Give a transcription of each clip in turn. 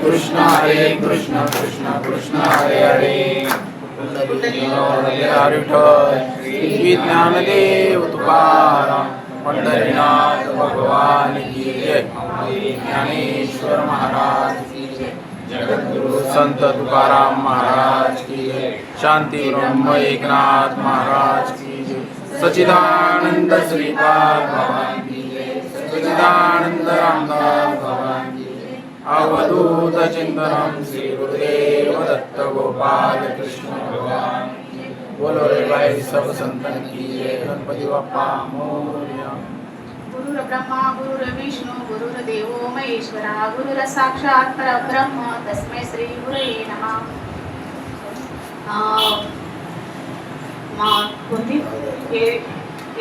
कृष्ण कृष्ण कृष्ण हरे हरे हरे विठ्ठल श्री ज्ञानदेव तुकाराम पंढरीनाथ भगवान की जय। ज्ञानेश्वर महाराज की जय। जगद्गुरु संत तुकाराम महाराज की जय। शांति ब्रह्म एकनाथ महाराज की जय। सच्चिदानंद श्रीपाद भगवान की जय। सच्चिदानंद रामदास भगवान की जय। अवधूत चिंतनम श्री गुरुदेव दत्त गोपाल कृष्ण भगवान की जय। बोलो रे भाई सब संतन की जय। गणपति बप्पा मोरया। गुरुर ब्रह्मा गुरुर विष्णू गुरुर देवो महेश्वरा गुरुर साक्षात परब्रह्म तस्मै श्री गुरुवे नमः। कोणती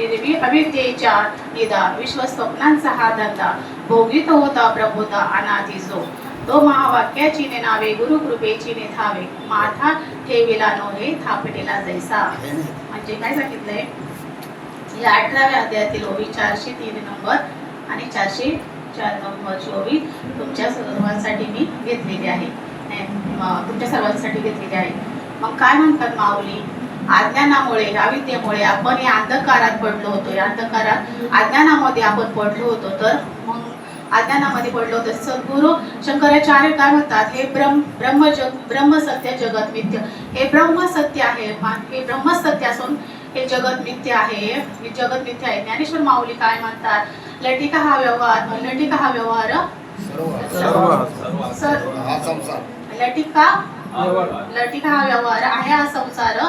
एरवी अविद्येच्या निदा विश्वस्वप्नांचा हा धंदा भोगीत होता प्रभुता अनादि तो महावाक्याची नावे गुरु कृपेची निधावे माथा ठेविला नोहे थापटेला जैसा। म्हणजे काय सांगितलंय या 18व्या अध्यायातील ओवी 403 नंबर आणि 404 नंबर ओवी तुमच्या सर्वांसाठी मी घेतलेली आहे, तुमच्या सर्वांसाठी घेतलेली आहे। मग काय म्हणतात माऊली, अज्ञानामुळे अविद्येमुळे आपण या अंधकारात पडलो होतो, या अंधकारात अज्ञानामध्ये आपण पडलो होतो। तर मग अज्ञानामध्ये पडलो तर सद्गुरु शंकराचार्य काय म्हणतात, हे ब्रह्म सत्य जगत मिथ्य, हे ब्रह्म सत्य आहे, हे ब्रह्म सत्य असून हे जगत मिथ्य आहे, हे जगत मिथ्य आहे। ज्ञानेश्वर माऊली काय म्हणतात, लटिका हा व्यवहार लटिका हा व्यवहार आहे हा संसार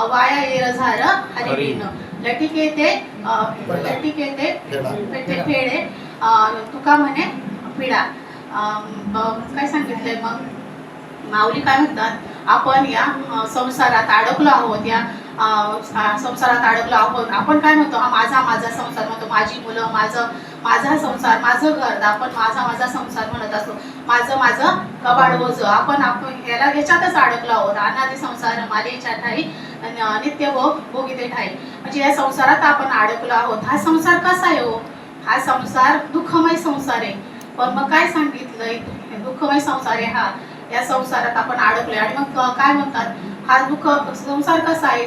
वाया येरझार हरिण लटिके ते फेडे तुका म्हणे पिढा। काय सांगितलंय मग माऊली काय म्हणतात, आपण या संसारात अडकलो आहोत, या संसारात अडकलो आहोत। आपण काय म्हणतो, हा माझा संसार म्हणतो, माझी मुलं माझा संसार माझं घर, आपण माझा संसार म्हणत असतो, माझं कबाड ओझ, आपण याला याच्यातच अडकलो आहोत। अनादि संसार मालेच्या ठाई नित्य भोग भोगिते ठाई, म्हणजे या संसारात आपण अडकलो आहोत। हा संसार कसा आहे हो, हा संसार दुःखमय संसार आहे। पण मग काय सांगितलंय, दुःखमय संसार आहे हा, या संसारात आपण अडकलोय। आणि मग काय म्हणतात, हा दुःख संसार कसा आहे,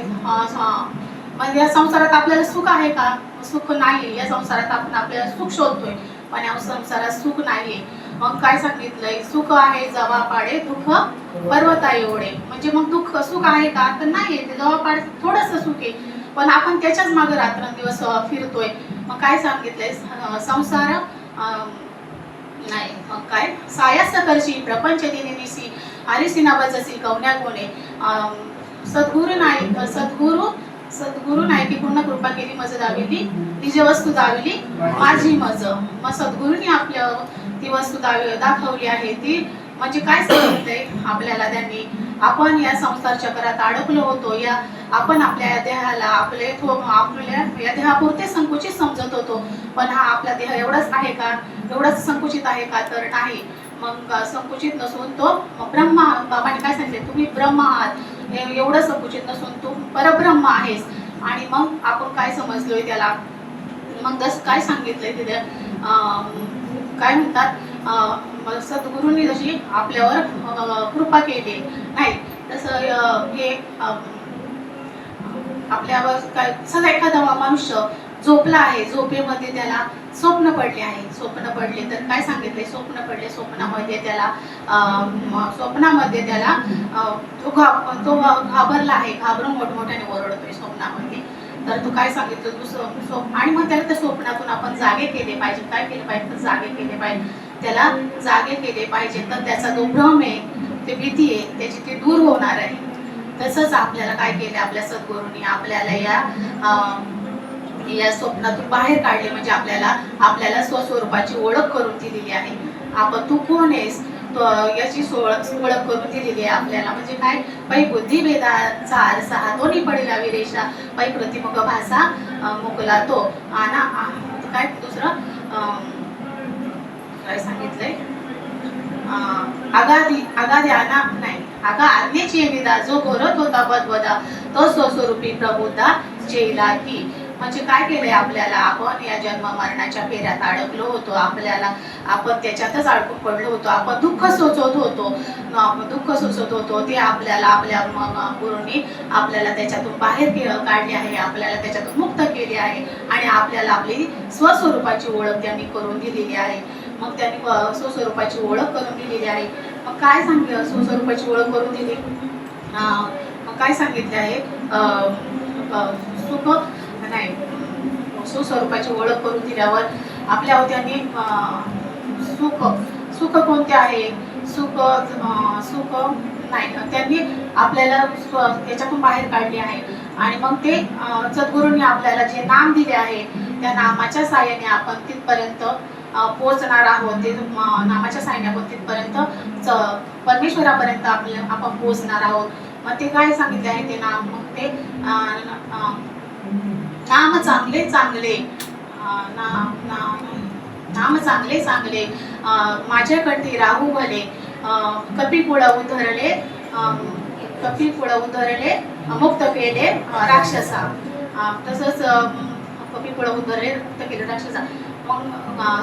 म्हणजे या संसारात आपल्याला सुख आहे का, सुख नाही। या संसारात आपण आपल्याला सुख शोधतोय, पण या संसारात सुख नाहीये। मग काय सांगितलंय, सुख आहे जवा पाडे दुःख पर्वता एवढे, म्हणजे मग दुःख सुख आहे का, तर नाहीये, ते जवा पाडे थोडस सुख आहे, पण आपण त्याच्याच मागे रात्रंदिवस फिरतोय। मग काय सांगितलंय, संसार नाही, मग काय सायास करशी प्रपंच दिनेनिसी हरिसी नावाची कवन्या गुणे सद्गुरु नाही की पूर्ण कृपा केली मज दाविली निज वस्तू दाविली माझी मज। मग सद्गुरूंनी आपल्या ती वस्तू दाखवली आहे, ती म्हणजे काय सांगितलंय आपल्याला त्यांनी, आपण या संसार चक्रात अडकलो होतो, या आपण आपल्या देहाला आपल्या या देहापुरते संकुचित समजत होतो, पण हा आपला देह एवढाच आहे का, एवढाच संकुचित आहे का, तर नाही। मग संकुचित नसून तो ब्रह्म, बाबांनी काय सांगितले, तुम्ही ब्रह्म आहात, एवढं संकुचित नसून तू परब्रह्म आहेस। आणि मग आपण काय समजलोय त्याला, मग काय सांगितलंय तिथे, काय म्हणतात, सद्गुरूंनी जशी आपल्यावर कृपा केली नाही, तसं हे आपल्यावर काय सगळं, एखादा मनुष्य झोपला आहे, झोपेमध्ये त्याला स्वप्न पडले आहे, स्वप्न पडले तर काय सांगितले, स्वप्न पडले, स्वप्नामध्ये त्याला तो घाबरला आहे, घाबरून मोठमोठ्याने ओरडतोय स्वप्नामध्ये। तर तू काय सांगितलं, तू आणि मग त्याला त्या स्वप्नातून आपण जागे केले पाहिजे, काय केले पाहिजे, तर जागे केले पाहिजे, त्याला जागे केले पाहिजे, तर त्याचा जो भ्रम आहे, ते भीती आहे, त्याची ती दूर होणार आहे। तसंच आपल्याला काय केले, आपल्या सद्गुरूंनी आपल्याला या स्वप्नातून बाहेर काढले, म्हणजे आपल्याला स्वस्वरूपाची ओळख करून दिलेली आहे। आपण तू कोण आहेस याची ओळख करून दिलेली आहे आपल्याला, म्हणजे काय, पै बुद्धी भेदाचा आरसा दोन्ही पडेला विरेशा, पै प्रतिमुख भाषा मुकला तो आना, काय दुसरं काय सांगितलंय, आगाधी आना नाही, आगा आज्ञेची निदा जो घोरत होता बदबदा तो स्वस्वरूपी प्रबोधा जेला की। म्हणजे काय केलंय आपल्याला, आपण या जन्म मरणाच्या फेऱ्यात अडकलो होतो, आपण त्याच्यातच अडकून पडलो होतो, आपण दुःख सोचत होतो ते आपल्याला आपल्या गुरूंनी आपल्याला त्याच्यातून बाहेर काढले आहे, आपल्याला त्याच्यातून मुक्त केले आहे आणि आपल्याला आपली स्वस्वरूपाची ओळख त्यांनी करून दिलेली आहे. मग त्यांनी स्वस्वरूपाची ओळख करून दिलेली आहे. मग काय सांगितलं, स्वस्वरूपाची ओळख करून दिली, मग काय सांगितले आहे, सुख नाही, स्वस्वरूपाची ओळख करून दिल्यावर आपल्या त्यांनी सुख कोणते आहे, सुख नाही, त्यांनी आपल्याला त्याच्यातून बाहेर काढले आहे. आणि मग ते सद्गुरूंनी आपल्याला जे नाम दिले आहे त्या नामाच्या साहाय्याने आपण तिथपर्यंत पोहोचणार आहोत. ते नामाच्या साहाय्याने आपण तिथपर्यंत परमेश्वरापर्यंत आपण पोहोचणार आहोत. मग ते काय सांगितले आहे ते नाम, मग ते नाम चांगले चांगले, नाम चांगले चांगले माझ्याकडे राहू भले, कपिकुळ उधरले मुक्त केले राक्षसा. तसंच कपिकुळ उधरले मुक्त केले राक्षसा. मग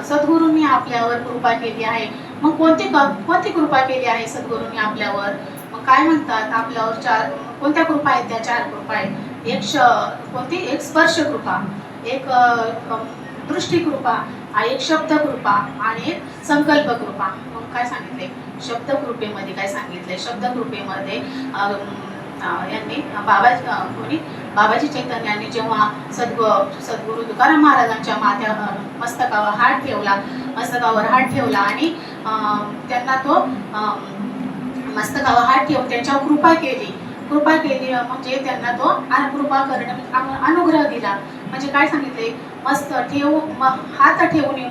सद्गुरूंनी आपल्यावर कृपा केली आहे. मग कोणती कृपा केली आहे सद्गुरूंनी आपल्यावर, मग काय म्हणतात, आपल्यावर कोणत्या कृपा आहेत, त्या 4 कृपा आहेत. एक स्पर्श कृपा, एक दृष्टी कृपा, एक शब्द कृपा आणि एक संकल्प कृपा. मग काय सांगितले शब्दकृपेमध्ये, काय सांगितले शब्दकृपेमध्ये, यांनी बाबाजी चैतन्यांनी जेव्हा सद्गुरू तुकाराम महाराजांच्या मस्तकावर हात ठेवला आणि त्यांना तो मस्तकावर हात ठेवून त्यांच्यावर कृपा केली म्हणजे त्यांना तो कृपा करणं अनुग्रह दिला. म्हणजे काय सांगितले, हात ठेवून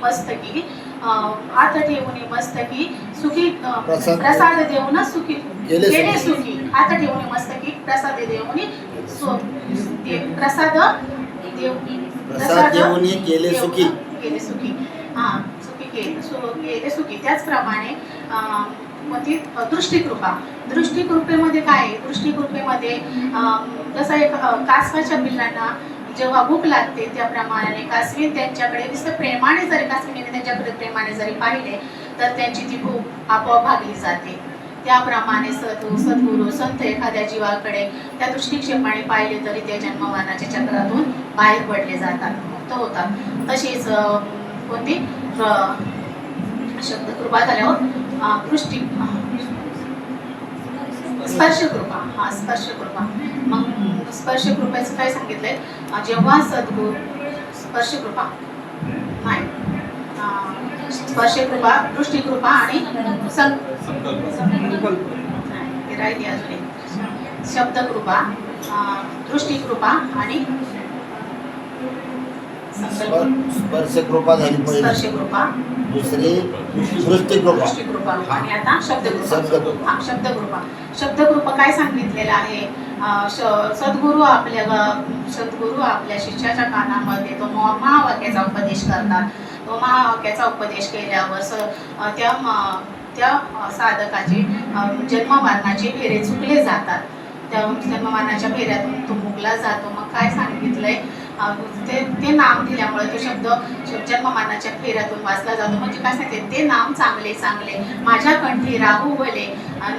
मस्तकी सुखी प्रसाद देऊन सुखी केले सुखी. हात ठेवून मस्तकी प्रसाद देऊन प्रसाद देऊन केले सुखी. केले सुखी. त्याचप्रमाणे दृष्टीकृपेमध्ये काय, दृष्टीकृपेमध्ये जसं एक कासवाच्या पिल्लांना जेव्हा भूक लागते त्याप्रमाणे कासवीने त्यांच्याकडे प्रेमाने जरी पाहिले तर त्यांची ती भूक आपोआप भागली जाते. त्याप्रमाणे सद्गुरू संत एखाद्या जीवाकडे त्या दृष्टिक्षेपाने पाहिले तरी ते जन्ममरणाच्या चक्रातून बाहेर पडले जातात, मुक्त होतात. तशीच कोणती शब्दकृपा झाल्यावर स्पर्शकृपा. मग स्पर्शकृपेचं काय सांगितलंय, जेव्हा सद्गुरू स्पर्शकृपा स्पर्शकृपा, दृष्टीकृपा आणि राहिली अजून शब्दकृपा, दृष्टीकृपा आणि स्पर्शकृपा झाली पहिली, स्पर्शकृपा, दुसरी दृष्टीकृपा आणि आता शब्दकृपा. शब्दकृपा काय सांगितलेलं आहे, सद्गुरू आपल्या शिष्याच्या कानामध्ये तो महावाक्याचा उपदेश करतात. तो महावाक्याचा उपदेश केल्यावर त्या साधकाचे जन्ममरणाचे फेरे चुकले जातात. त्या जन्ममरणाच्या फेऱ्यातून तो मुकला जातो. मग काय सांगितलंय, ते नाम दिल्यामुळे तो शब्द जन्ममरणाच्या फेऱ्यातून वाचला जातो. म्हणजे काय सांगते, ते नाम चांगले चांगले माझ्या कंठी राहू भले,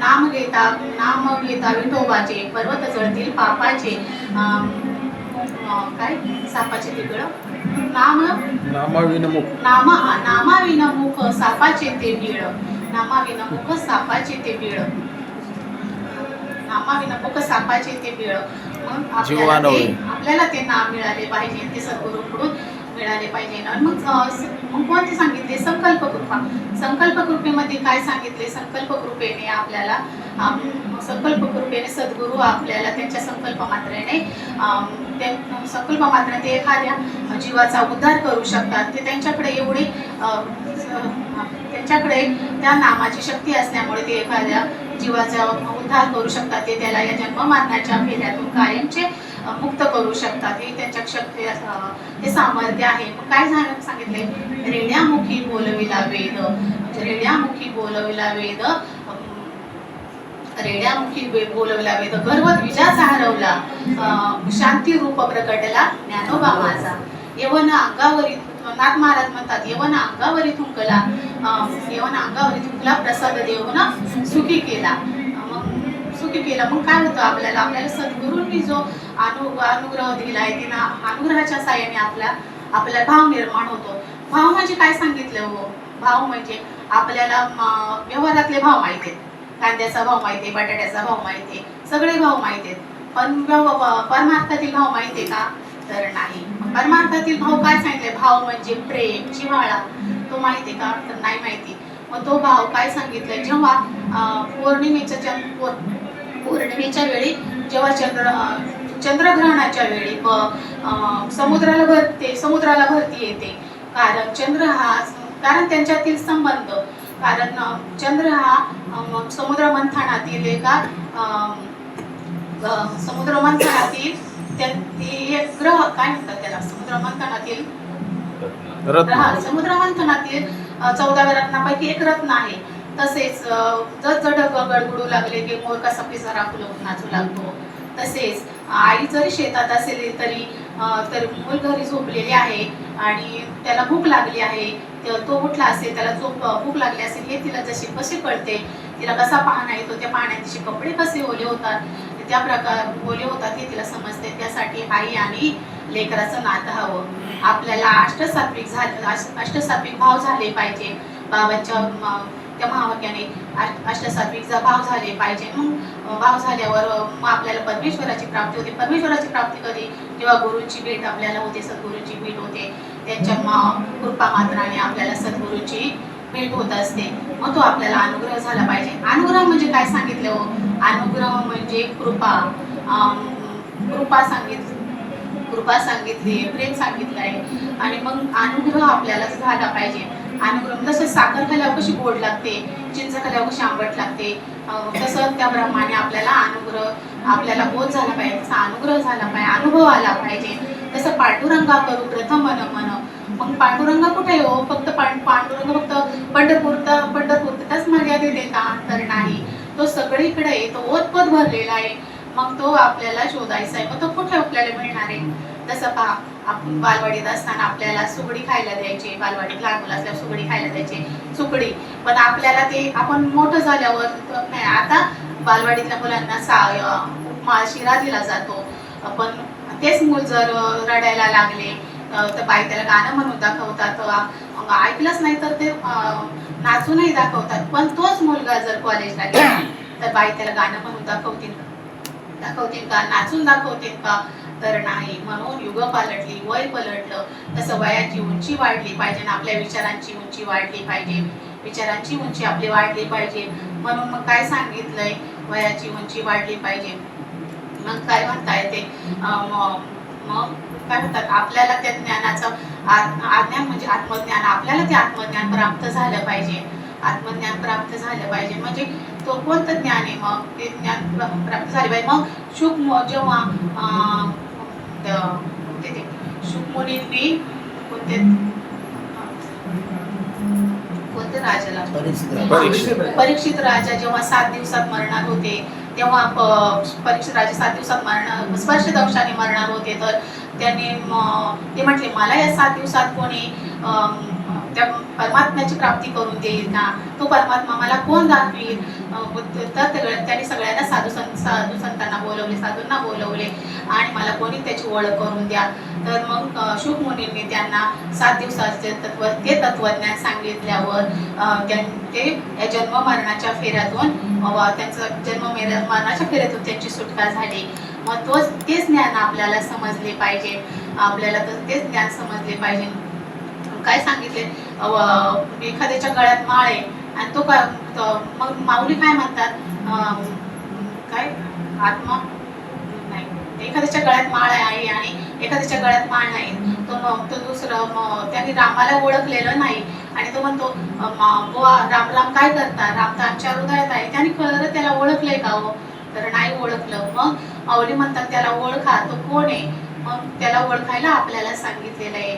नाम घेता विठोबाचे, पर्वत जळतील पापाचे, काय सापाचे तिकडं नामाविनमुख सापाचे ते बीळ, नामाविनमुख सापाचे ते बीळ, नामाविनमुख सापाचे ते बीळ. मग आपल्याला ते नाम मिळाले पाहिजे, ते सद्गुरूंकडून मिळाले पाहिजे. आणि मग कोणते सांगितले, संकल्पकृपेमध्ये काय सांगितले, संकल्पकृपेने सद्गुरू आपल्याला त्यांच्या संकल्प मात्राने ते एखाद्या जीवाचा उद्धार करू शकतात. ते त्यांच्याकडे त्या नामाची शक्ती असल्यामुळे ते एखाद्या जीवाचा उद्धार करू शकतात. ते त्याला या जन्ममरणाच्या फेऱ्यातून कायमचे मुक्त करू शकतात. हे त्यांच्या शक्ती, हे सामर्थ्य आहे. मग काय सांगितले, रेड्यामुखी बोलविला वेद, रेड्यामुखी बोलवला वेद गर्वात विजाचा हरवला, शांती रूप प्रकटला ज्ञानोबा माझा. यवन अंगावरी नाथ महाराज म्हणतात, यवन अंगावरी थुंकला, यवन अंगावरी थुंकला प्रसाद देऊन सुखी केला. सुखी केला मग काय होतं, आपल्याला सद्गुरूंनी जो अनुग्रह दिलाय, तिनं अनुग्रहाच्या साहाय्याने आपल्याला भाव निर्माण होतो. भाव म्हणजे काय सांगितलं हो, भाव म्हणजे आपल्याला व्यवहारातले भाव माहिती आहेत, कांद्याचा भाव माहिती आहे, बटाट्याचा भाव माहिती आहे, सगळे भाव माहिती आहेत. पण परमार्थातील भाव माहिती आहे का, तर नाही. परमार्थातील भाव काय सांगितले, भाव म्हणजे प्रेम, जिव्हाळा, तो माहिती आहे का, तर नाही माहिती. मग तो भाव काय सांगितलंय, जेव्हा पौर्णिमेच्या वेळी, जेव्हा चंद्रग्रहणाच्या वेळी समुद्राला भरती येते, कारण त्यांच्यातील संबंध, कारण चंद्र हा समुद्र मंथनातील एक ग्रह, काय म्हणतात त्याला, समुद्र मंथनातील 14 रत्नापैकी एक रत्न आहे. तसेच जड गडगडू लागले की मोर कसा पिसारा फुलवून नाचू लागतो, तसेच आई जरी शेतात असेल तरी मूल घरी झोपलेले आहे आणि त्याला भूक लागली आहे, तो उठला असेल, त्याला भूक लागली असेल, हे तिला कसे कळते, तिला कसा पाहणा येतो, त्या पाहण्यात तिचे कपडे कसे ओले होतात, ओले होतात हे तिला समजते. त्यासाठी आई आणि लेकराचं नातं हवं. आपल्याला अष्टसात्विक भाव झाले पाहिजे. बाबांच्या त्या महावाक्याने अष्टसात्विक भाव झाले पाहिजे. मग भाव झाल्यावर मग आपल्याला परमेश्वराची प्राप्ती होते. परमेश्वराची प्राप्ती कधी, जेव्हा गुरूंची भेट आपल्याला होते, सद्गुरूंची भेट होते, त्यांच्या कृपा मात्राने आपल्याला सद्गुरूंची भेट होत असते. मग तो आपल्याला अनुग्रह झाला पाहिजे. अनुग्रह म्हणजे काय सांगितलं हो, अनुग्रह म्हणजे कृपा सांगितली, प्रेम सांगितलं आहे. आणि मग अनुग्रह आपल्याला झाला पाहिजे. अनुग्रह जसं साखर खाल्यावर कशी गोड लागते, चिंच खाल्यावर कशी आंबट लागते, तसं त्याप्रमाणे आपल्याला बोध झाला पाहिजे, तसा अनुग्रह झाला पाहिजे, अनुभव आला पाहिजे. तसं पांडुरंगा करू प्रथम मन. मग पांडुरंग कुठे हो, फक्त पांडुरंग फक्त पंढरपूरतच मर्यादित आहे का, तर नाही. तो सगळीकडे आहे, तो ओतपत भरलेला आहे. मग तो आपल्याला शोधायचा आहे. मग तो कुठे आपल्याला मिळणार आहे. जसं पहा, आपण बालवाडीत असताना आपल्याला सुकडी खायला द्यायचे, बालवाडीत लहान मुलं असल्यावर सुकडी खायला द्यायचे, सुकडी. पण आपल्याला ते आपण मोठं झाल्यावर नाही, आता बालवाडीतल्या मुलांना उपमा शिरा दिला जातो. पण तेच मूल जर रडायला लागले तर बाई त्याला गाणं म्हणून दाखवतात, ऐकलंच नाही तर ते नाचूनही दाखवतात. पण तोच मुलगा जर कॉलेजला गेला तर बाई त्याला गाणं म्हणून दाखवतील का, नाचून दाखवतील का, तर नाही. म्हणून युग पालटली, वय पलटलं, तसं वयाची उंची वाढली पाहिजे, आपल्या विचारांची उंची वाढली पाहिजे, विचारांची उंची आपली वाढली पाहिजे. म्हणून मग काय सांगितलंय, वयाची उंची वाढली पाहिजे. मग काय म्हणता येते, मग काय म्हणतात, आपल्याला त्या ज्ञानाचं आज्ञान म्हणजे आत्मज्ञान, आपल्याला ते आत्मज्ञान प्राप्त झालं पाहिजे. आत्मज्ञान प्राप्त झालं पाहिजे म्हणजे तो कोणतं ज्ञान आहे, मग ते ज्ञान प्राप्त झाले पाहिजे. मग जेव्हा शुकमुनींनी कोणत्या राजाला, परीक्षित राजा जेव्हा 7 दिवसात मरणार होते, तेव्हा परीक्षित राजा 7 दिवसात स्पर्शदंशाने मरणार होते. तर त्यांनी ते म्हटले, मला या 7 दिवसात कोणी त्या परमात्म्याची प्राप्ती करून देईल का, तो परमात्मा मला कोण दाखवील. तर त्यांनी सगळ्यांना साधूंना बोलवले आणि मला कोणी त्याची ओळख करून द्या. तर मग शुक मुनींनी त्यांना 7 दिवसाचे तत्वज्ञान सांगितल्यावर ते जन्म मरणाच्या फेऱ्यातून त्यांची सुटका झाली. मग तेच ज्ञान आपल्याला समजले पाहिजे, आपल्याला तेच ज्ञान समजले पाहिजे. काय सांगितले, एखाद्याच्या गळ्यात माळ आहे आणि तो काय, मग माऊली काय म्हणतात, काय आत्मा नाही, एखाद्याच्या गळ्यात माळ आहे आणि एखाद्याच्या गळ्यात माळ नाही, तो दुसरं त्यांनी रामाला ओळखलेलं नाही आणि तो म्हणतो, राम राम काय करता, राम तर आमच्या हृदयात आहे. त्यांनी खरं त्याला ओळखलंय का हो, तर नाही ओळखलं. मग माऊली म्हणतात, त्याला ओळखा, तो कोण आहे. मग त्याला ओळखायला आपल्याला सांगितलेलं आहे,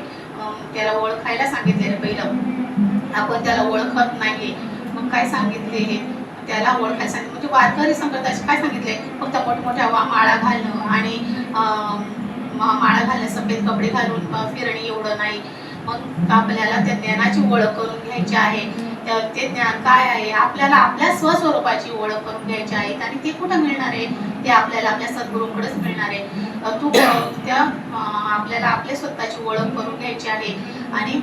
त्याला ओळखायला सांगितलेलं पहिलं, आपण त्याला ओळखत नाहीये. मग काय सांगितले, त्याला ओळखायला सांगितलं. म्हणजे वारकरी संप्रदायाचे काय सांगितले, फक्त मोठमोठ्या माळा घालणं आणि माळा घालणं, सफेद कपडे घालून फिरणे एवढं नाही. मग आपल्याला त्या ज्ञानाची ओळख करून घ्यायची आहे. ते ज्ञान काय आहे, आपल्याला आपल्या स्वस्वरूपाची ओळख करून घ्यायची आहे. आणि ते कुठं मिळणार आहे, ते आपल्याला आपल्या सद्गुरूंकडेच मिळणार आहे. आपल्याला आपल्या स्वतःची ओळख करून घ्यायची आहे. आणि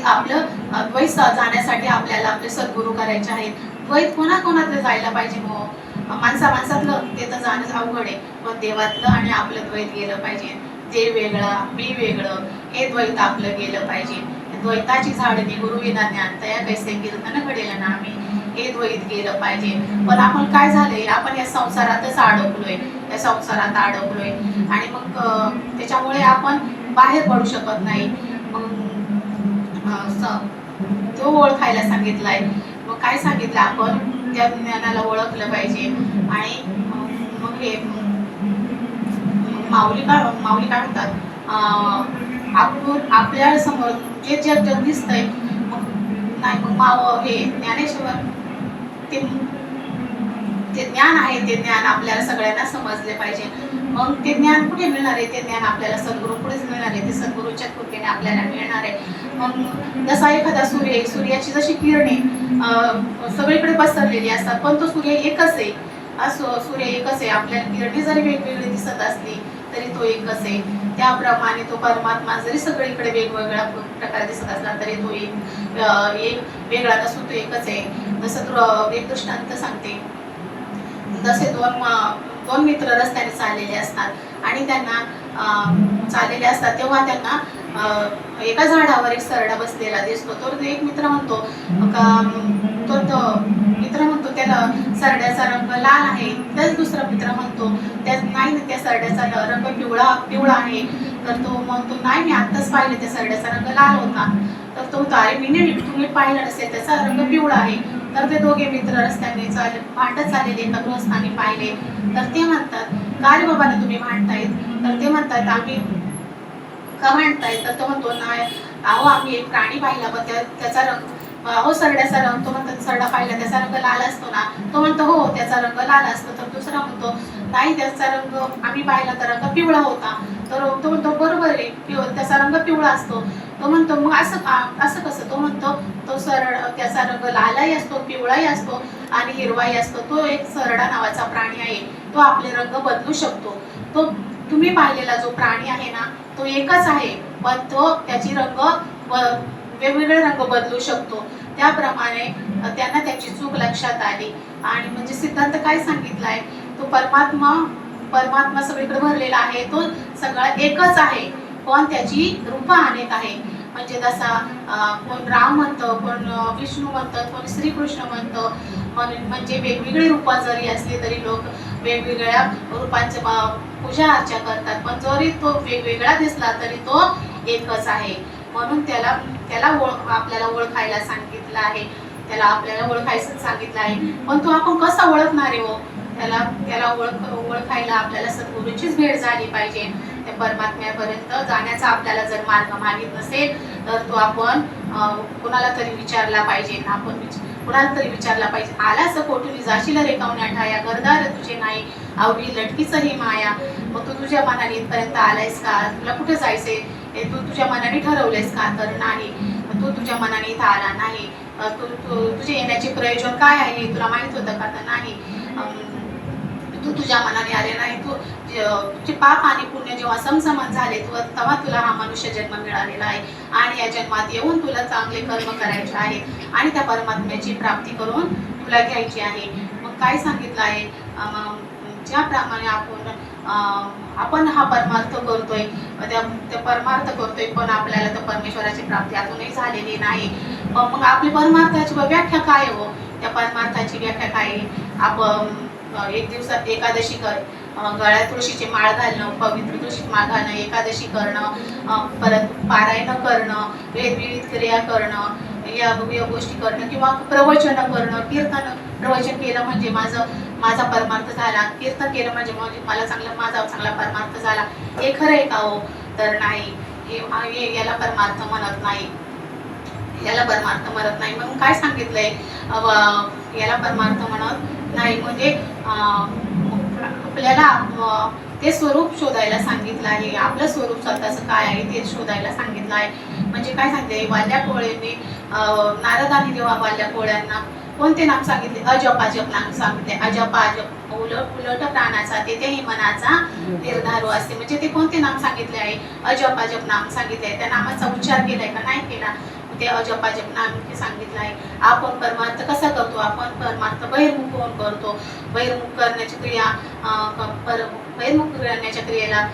आपलं द्वैत जाण्यासाठी आपल्याला आपले सद्गुरू करायचे आहेत. द्वैत कोणाकोणातलं जायला पाहिजे, मग माणसातलं ते तर जाणं अवघड आहे, पण देवातलं आणि आपलं द्वैत गेलं पाहिजे. देव वेगळा, मी वेगळं, हे द्वैत आपलं गेलं पाहिजे. द्वैताची झाडणी गुरुविना ज्ञान तया कैसे कीर्तन घडेल ना आम्ही, हे द्वैत गेलं पाहिजे. पण आपण काय झालंय, आपण या संसारातच अडकलोय, या संसारात अडकलोय. आणि मग त्याच्यामुळे आपण बाहेर पडू शकत नाही. मग तो ओळखायला सांगितलाय. मग काय सांगितलं, आपण त्या ज्ञानाला ओळखलं पाहिजे. आणि मग हे माऊली काय म्हणतात, आपल्या समोर जे जग दिसतंय, नाही मग हे ज्ञानेश्वर ते ज्ञान आहे, ते ज्ञान आपल्याला सगळ्यांना समजले पाहिजे. मग ते ज्ञान कुठे मिळणार आहे, ते ज्ञान आपल्याला सद्गुरू पुढेच मिळणार आहे, ते सद्गुरूच्या कृपेने आपल्याला मिळणार आहे. मग जसा एखादा सूर्याची जशी किरणे सगळीकडे पसरलेली असतात, पण तो सूर्य एकच आहे. सूर्य एकच आहे. आपल्याला किरणे जरी वेगवेगळी दिसत असली तरी तो एकच आहे. त्याप्रमाणे तो परमात्मा जरी सगळीकडे वेगवेगळ्या प्रकारे दिसत असला तरी तो एक वेगळा नसून तो एकच आहे. जसं एक दृष्टांत सांगते. जसे दोन मित्र रस्त्याने चाललेले असतात आणि त्यांना चाललेले असतात, तेव्हा त्यांना एका झाडावर एक सरडा बसलेला दिसतो. तर एक मित्र म्हणतो तो मित्र म्हणतो त्याला सरड्याचा रंग लाल आहे. तर दुसरा मित्र म्हणतो नाही, त्या सरड्याचा रंग पिवळा आहे. तर तो म्हणतो नाही, मी आत्ताच पाहिलं, त्या सरड्याचा रंग लाल होता. तर तो अरे तुम्ही पाहिलं नसेल, त्याचा रंग पिवळा आहे. तर ते दोघे मित्र रस्त्याने भांडत चाललेले एका गृहस्थानी पाहिले. तर ते म्हणतात, का रे बाबा तुम्ही भांडतायत? तर ते म्हणतात, आम्ही का भांडतायत? तर तो म्हणतो नाही, अहो आम्ही एक प्राणी पाहिला, पण त्याचा रंग सरड्याचा रंग, तो म्हणतो सरडा पाहिला त्याचा रंग लाल असतो ना? तो म्हणतो हो, त्याचा रंग लाल असतो. तर दुसरा म्हणतो नाही, त्याचा रंग आम्ही पाहिला तर रंग पिवळा होता. तर तो म्हणतो बरोबर आहे, त्याचा रंग पिवळा असतो. तो म्हणतो मग असं कसं? तो म्हणतो त्याचा रंग लालही असतो, पिवळाही असतो आणि हिरवाही असतो. तो एक सरडा नावाचा प्राणी आहे, तो आपले रंग बदलू शकतो. तो तुम्ही पाहिलेला जो प्राणी आहे ना, तो एकच आहे, पण तो त्याची वेगवेगळे रंग बदलू शकतो. त्याप्रमाणे त्यांना त्याची चूक लक्षात आली. आणि म्हणजे सिद्धांत काय सांगितलाय, तो परमात्मा सगळीकडे भरलेला आहे, तो सगळा एकच आहे, पण त्याची रूपं अनेक आहे. म्हणजे जसा कोण राम म्हणतं, कोण विष्णू म्हणतं, कोण श्रीकृष्ण म्हणतं. म्हणजे वेगवेगळी रूपं जरी असली तरी लोक वेगवेगळ्या रूपांचे पूजा अर्चा करतात, पण जरी तो वेगवेगळा दिसला तरी तो एकच आहे. म्हणून त्याला आपल्याला ओळखायला सांगितलं आहे, त्याला आपल्याला ओळखायचं सांगितलं आहे. पण तो आपण कसा ओळखणार आहे हो? त्याला ओळखायला आपल्याला सद्गुरूचीच भेट झाली पाहिजे. त्या परमात्म्यापर्यंत जाण्याचा आपल्याला जर मार्ग माहित नसेल तर तो आपण कुणाला तरी विचारला पाहिजे. कुणाला तरी विचारला पाहिजे, आलास कोठून जाशील रे कावण्या ठाया, घरदार तुझे नाही आवडी लटकीच ही माया. मग तू तुझ्या मनाने इथपर्यंत आलायस का? तुला कुठे जायचंय तू तुझ्या मनाने ठरवलेस का? तर नाही, तू तुझ्या मनाने इथं आला नाही. तुझे येण्याचे प्रयोजन काय आहे तुला माहित होतं का? तर नाही, तू तुझ्या मनाने आले नाही. तुझे पाप आणि पुण्य जेव्हा समसमान झाले तेव्हा तुला हा मनुष्य जन्म मिळालेला आहे. आणि या जन्मात येऊन तुला चांगले कर्म करायचे आहेत आणि त्या परमात्म्याची प्राप्ती करून तुला घ्यायची आहे. मग काय सांगितलं आहे, ज्याप्रमाणे आपण हा परमार्थ करतोय, त्या परमार्थ करतोय, पण आपल्याला त्या परमेश्वराची प्राप्ती अजूनही झालेली नाही. मग आपली परमार्थाची व्याख्या काय हो? त्या परमार्थाची व्याख्या काय? आपण एक दिवसात एकादशी गळ्यात तुळशीची माळ घालणं, पवित्र तुळशीची माळ घालणं, एकादशी करणं, परत पारायण करणं, वेगवेगळी क्रिया करणं, या गोष्टी करणं, किंवा प्रवचन करणं. प्रवचन केलं म्हणजे माझा परमार्थ झाला, कीर्तन केलं म्हणजे माझा चांगला परमार्थ झाला. हे खरं आहे का हो? तर नाही, याला परमार्थ म्हणत नाही. मग काय सांगितलंय, याला परमार्थ म्हणत नाही. म्हणजे आपल्याला ते स्वरूप शोधायला सांगितलं आहे. आपलं स्वरूप स्वतःचं काय आहे ते शोधायला सांगितलं आहे. म्हणजे काय सांगते, वाल्या कोळ्यांनी नारदांनी जेव्हा वाल्या कोळ्यांना कोणते नाम सांगितले, अजप अजप नाम सांगितले. अजप अजप उलट प्राणाचा तेथेही मनाचा निर्धार असते. म्हणजे ते कोणते नाम सांगितले आहे, अजप अजप नाम सांगितले आहे. त्या नामाचा उच्चार केलाय का, नाही केला, ते अजप अजप नाम सांगितलं आहे. आपण परमार्थ कसा करतो, आपण परमार्थ बहिर्मुख होऊन करतो. बहिर्मुख करण्याची क्रिया बहिर्मुख करण्याच्या क्रियेला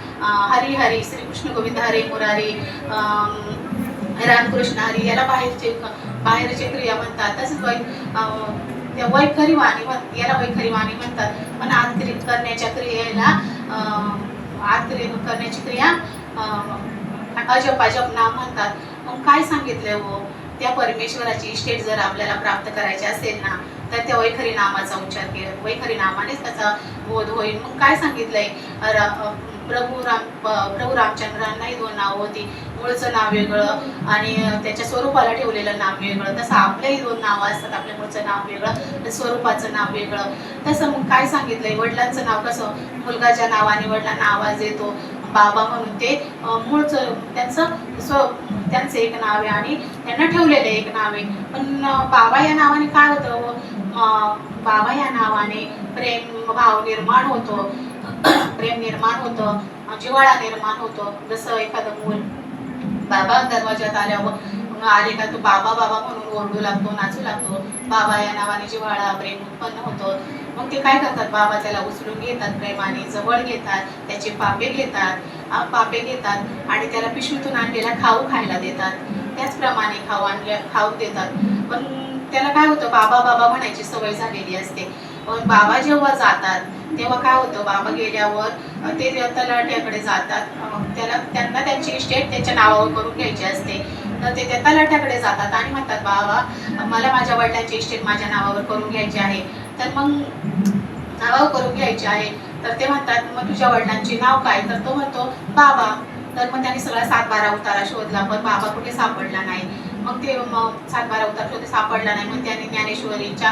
हरी हरी, श्रीकृष्ण गोविंद हरी मुरारी, रामकृष्ण हरी याला बाहेरचे क्रिया म्हणतात. तसंच वैखरी वाणी याला वैखरी वाणी म्हणतात. पण आंतरिक करण्याच्या क्रियेला आंतरिक करण्याची क्रिया अजप अजप नाम म्हणतात. मग काय सांगितलंय हो, त्या परमेश्वराची इष्टेट जर आपल्याला प्राप्त करायची असेल ना, तर त्या वैखरी नामाचा उच्चार केला, वैखरी नामानेच त्याचा बोध होईल. मग काय सांगितलंय, प्रभू रामचंद्रांनाही 2 नावं होती. मूळचं नाव वेगळं आणि त्याच्या स्वरूपाला ठेवलेलं नाव वेगळं. तसं आपल्याही 2 नावं असतात. आपल्या मूळचं नाव वेगळं, स्वरूपाचं नाव वेगळं. तसं मग काय सांगितलंय, वडिलांचं नाव कसं, मुलगाच्या नावाने वडिलांना आवाज येतो बाबा म्हणून, ते मूळचं त्यांचं एक नाव आहे आणि त्यांना ठेवलेलं एक नाव आहे. पण बाबा या नावाने काय होतं, बाबा या नावाने प्रेम भाव निर्माण होतो, प्रेम निर्माण होतं, जिव्हाळा निर्माण होतो. जसं एखादं मूल बाबा दरवाजात आले का तो बाबा बाबा म्हणून ओरडू लागतो, नाचू लागतो. बाबा या नावाने जिव्हाळा प्रेम उत्पन्न होतं. मग ते काय करतात, बाबा त्याला उचलून घेतात, प्रेमाने जवळ घेतात, त्याचे पापे घेतात आणि त्याला पिशवीतून आणलेला खाऊ खायला देतात. त्याचप्रमाणे खाऊ देतात. पण त्याला काय होतं, बाबा बाबा म्हणायची सवय झालेली असते. पण बाबा जेव्हा जातात तेव्हा काय होतं, बाबा गेल्यावर ते तलाठ्याकडे जातात. त्यांना त्यांची इस्टेट त्याच्या नावावर करून घ्यायची असते. तर ते त्या तलाठ्याकडे जातात आणि म्हणतात, बाबा मला माझ्या वडिलांची इस्टेट माझ्या नावावर करून घ्यायची आहे. तर मग नावावर करून घ्यायची आहे. तर ते म्हणतात, मग तुझ्या वडिलांचे नाव काय, तर तो म्हणतो बाबा. तर मग त्यांनी सगळा 7-12 उतारा शोधला, पण बाबा कुठे सापडला नाही. मग 7-12 उतार शोधले, सापडला नाही. मग त्यांनी ज्ञानेश्वरीच्या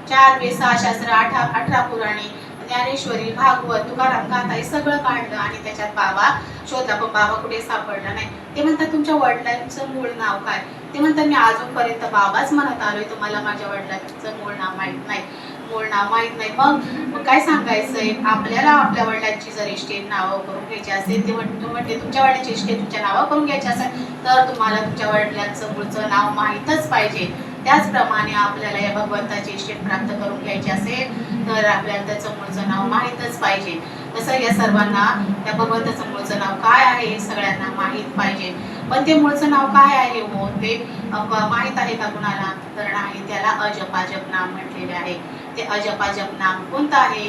4 वेद 6 शास्त्र 18 पुराणे, ज्ञानेश्वरी, भागवत, तुकाराम गाथा हे सगळं काढलं आणि त्याच्यात बाबा शोधला, पण बाबा कुठे सापडला नाही. ते म्हणतात, तुमच्या वडिलांचं मूळ नाव काय, ते म्हणतात, मी अजूनपर्यंत बाबाच म्हणत आलोय, तुम्हाला माझ्या वडिलांचं मूळ नाव माहीत नाही. मग काय सांगायचंय, आपल्याला आपल्या वडिलांची जर इस्टेट नावं करून घ्यायची असेल, ते म्हणते तुमच्या वडिलांची इस्टेट तुमच्या नावावर करून घ्यायची असेल तर तुम्हाला तुमच्या वडिलांचं मूळचं नाव माहीतच पाहिजे. त्याचप्रमाणे आपल्याला या भगवंताची इष्टेट प्राप्त करून घ्यायची असेल तर आपल्याला त्याचं मूळचं नाव माहीतच पाहिजे. तसं या सर्वांना त्या भगवंताचं मूळचं नाव काय आहे हे सगळ्यांना माहीत पाहिजे. पण ते मूळचं नाव काय आहे हो, ते माहीत आहे का कुणाला, तर नाही. त्याला अजपाजप नाम म्हटलेले आहे. ते अजपाजप नाम कोणतं आहे,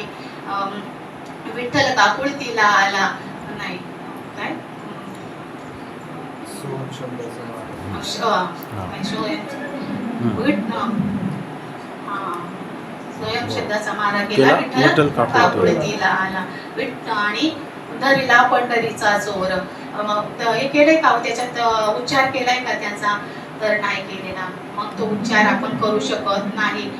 विठ्ठल काकुळतीला आला नाही, काय स्वयं शब्दाचा मारा केला, विठ्ठल काकुळतीला आला, आणि धरिला पंढरीचा जोर. हे केलंय का, त्याच्यात उच्चार केलाय का त्याचा, तर नाही केलेला. मग तो उच्चार आपण करू शकत नाही.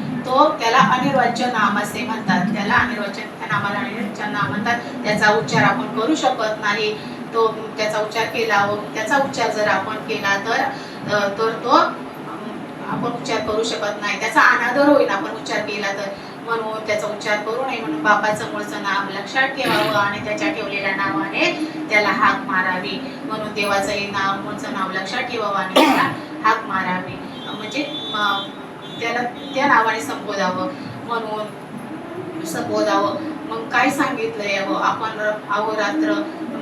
त्याला अनिर्वाच्य नाम असे म्हणतात. त्याला अनिर्वाच्य नामाला अनिर्वाच्य नाम म्हणतात. त्याचा उच्चार आपण करू शकत नाही. त्याचा उच्चार जर आपण केला तर तो आपण उच्चार करू शकत नाही. त्याचा अनादर होईल आपण उच्चार केला तर. म्हणून त्याचा उच्चार करू नये. म्हणून बापाचं मूळचं नाव लक्षात ठेवावं आणि त्याच्या ठेवलेल्या नावाने त्याला हाक मारावी. म्हणून देवाचं नाव मूळचं नाव लक्षात ठेवावं आणि त्याला हाक मारावी, म्हणजे त्याला त्या नावाने संबोधावं. म्हणून संबोधावं. मग काय सांगितलंय, आपण अहोरात्र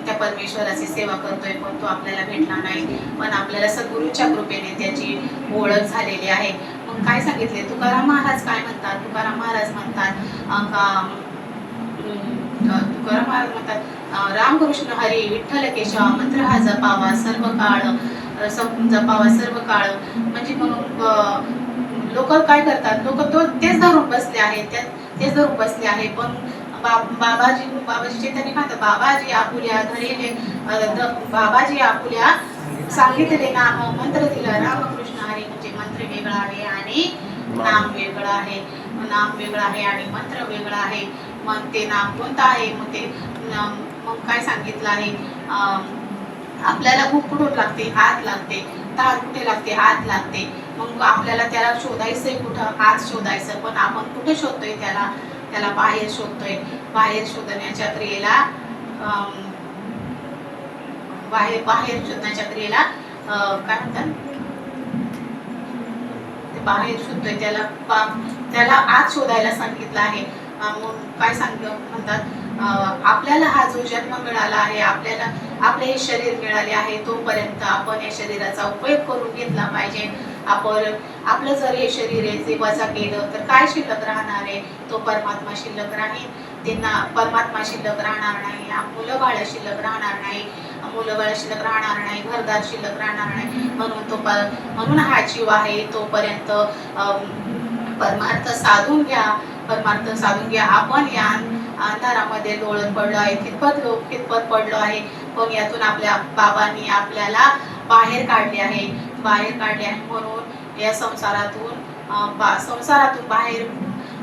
त्या परमेश्वराची सेवा करतोय, पण तो आपल्याला भेटला नाही. पण आपल्याला सद्गुरूच्या कृपेने त्याची ओळख झालेली आहे. मग काय सांगितले, तुकाराम महाराज काय म्हणतात, तुकाराम महाराज म्हणतात रामकृष्ण हरी विठ्ठल केशव मंत्र हा जपावा सर्व काळ, सर्व काळ. म्हणजे म्हणून लोक काय करतात, लोक तेच धरून बसले आहेत. पण बाबाजी चैतन्य म्हणतात, बाबाजी आपुल्या सांगितले नाम मंत्र दिला रामकृष्ण हरी, म्हणजे मंत्र वेगळा आहे आणि नाम वेगळं आहे. नाम वेगळं आहे आणि मंत्र वेगळा आहे. मग ते नाम कोणतं आहे? मग काय सांगितलं आहे? आपल्याला भूक कुठून लागते? आत लागते. तहान कुठे लागते? आत लागते. मग आपल्याला त्याला शोधायचंय कुठं? आत शोधायचं. पण आपण कुठे शोधतोय त्याला? त्याला बाहेर शोधतोय. बाहेर शोधण्याच्या क्रियेला बाहेर शोधण्याच्या क्रियेला काय म्हणतात? बाहेर शोधतोय त्याला आत शोधायला सांगितलं आहे. मग काय म्हणतात? आपल्याला हा जो जन्म मिळाला आहे, आपल्याला आपले हे शरीर मिळाले आहे, तोपर्यंत आपण या शरीराचा उपयोग करून घेतला पाहिजे. आपलं जर हे शरीर आहे जे वजा केलं तर काय शिल्लक राहणार आहे? तो परमात्मा शिल्लक राहील. त्यांना परमात्मा शिल्लक राहणार नाही. मुलं बाळ शिल्लक राहणार नाही. मुलं बाळ शिल्लक राहणार नाही. घरदार शिल्लक राहणार नाही. म्हणून हा जीव आहे तोपर्यंत परमार्थ साधून घ्या. परमार्थ साधून घ्या. आपण या अंधारामध्ये लोळत पडलो आहे. कितपत पडलो आहे. पण यातून आपल्या बाबांनी आपल्याला बाहेर काढले आहे. म्हणून या संसारातून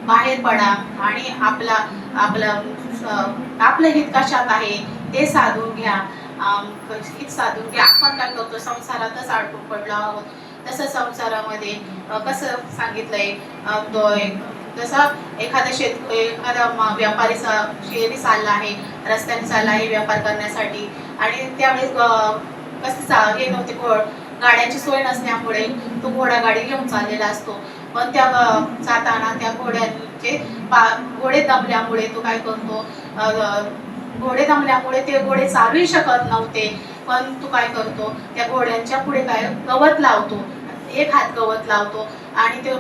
बाहेर पडा आणि आपलं हित कशात आहे ते साधून घ्या. आपण काय करतो? संसारातच अडकून पडलो आहोत. तसं संसारामध्ये कसं सांगितलंय? जसं एखादा व्यापारी चालला आहे, रस्त्याने चालला आहे व्यापार करण्यासाठी, आणि त्यावेळेस कसं हे नव्हते, गाड्यांची सोय नसल्यामुळे तो घोडा गाडी घेऊन चाललेला असतो. पण त्या जाताना त्या घोडे दमल्यामुळे तो काय करतो? घोडे दमल्यामुळे ते घोडे चालूही शकत नव्हते. पण तो काय करतो? त्या घोड्यांच्या पुढे काय गवत लावतो. एक हात गवत लावतो आणि ते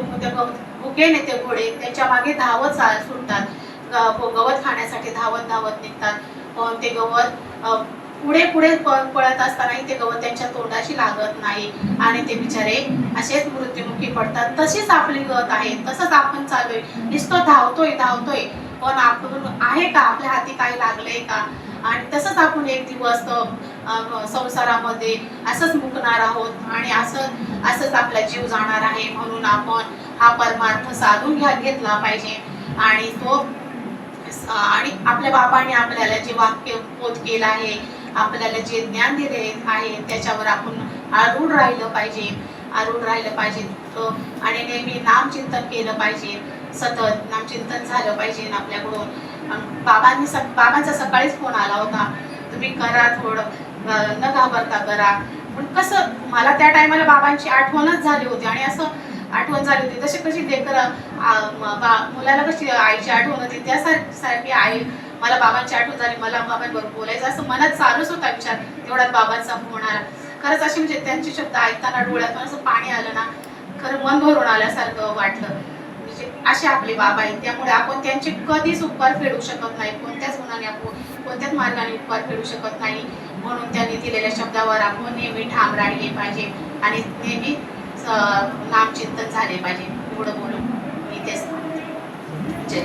भुकेने ते घोडे त्यांच्या मागे धावत सुटतात. गवत खाण्यासाठी धावत निघतात. पण ते गवत पुढे पळत असतानाही ते गवत त्यांच्या तोंडाशी लागत नाही आणि ते बिचारे असेच मृत्युमुखी पडतात. तशीच आपली गत आहे. तसंच आपण चाललोय. नुसतं धावतोय. पण आपण आहे का? आपल्या हाती काही लागलंय का? आणि तसंच आपण एक दिवस संसारामध्ये असंच मुकणार आहोत आणि असंच आपला जीव जाणार आहे. म्हणून आपण हा परमार्थ साधून घेतला पाहिजे. आणि आपल्या बाबांनी आपल्याला जे वाक्य बोध केलं आहे, आपल्याला जे ज्ञान दिले आहे, त्याच्यावर आपण आरूढ राहिलं पाहिजे. आणि नेहमी नामचिंतन केलं पाहिजे. सतत नामचिंतन झालं पाहिजे आपल्याकडून. बाबांचा सकाळीच फोन आला होता, तुम्ही करा, थोडं न घाबरता करा. पण कसं, मला त्या टायमाला बाबांची आठवणच झाली होती. आणि असं आठवण झाली होती जशी कशी मुलाला कशी आईची आठवण होती, त्यासारखी आई मला बाबांची आठवण झाली. मला बाबांबरोबर बोलायचं असं मनात चालूच होता विचार. तेवढ्यात बाबांचा फोन आला. खरंच असे म्हणजे त्यांचे शब्द ऐकताना डोळ्यातून असं पाणी आलं ना, खरं मन भरून आल्यासारखं वाटलं. म्हणजे असे आपले बाबा आहेत. त्यामुळे आपण त्यांचे कधीच उपकार फेडू शकत नाही. कोणत्याच गुणाने आपण कोणत्याच मार्गाने उपकार फेडू शकत नाही. म्हणून त्यांनी दिलेल्या शब्दावर आपण नेहमी ठाम राहिले पाहिजे आणि नेहमी नामचिंतन झाले पाहिजे. एवढं बोलून मी तेच. जय.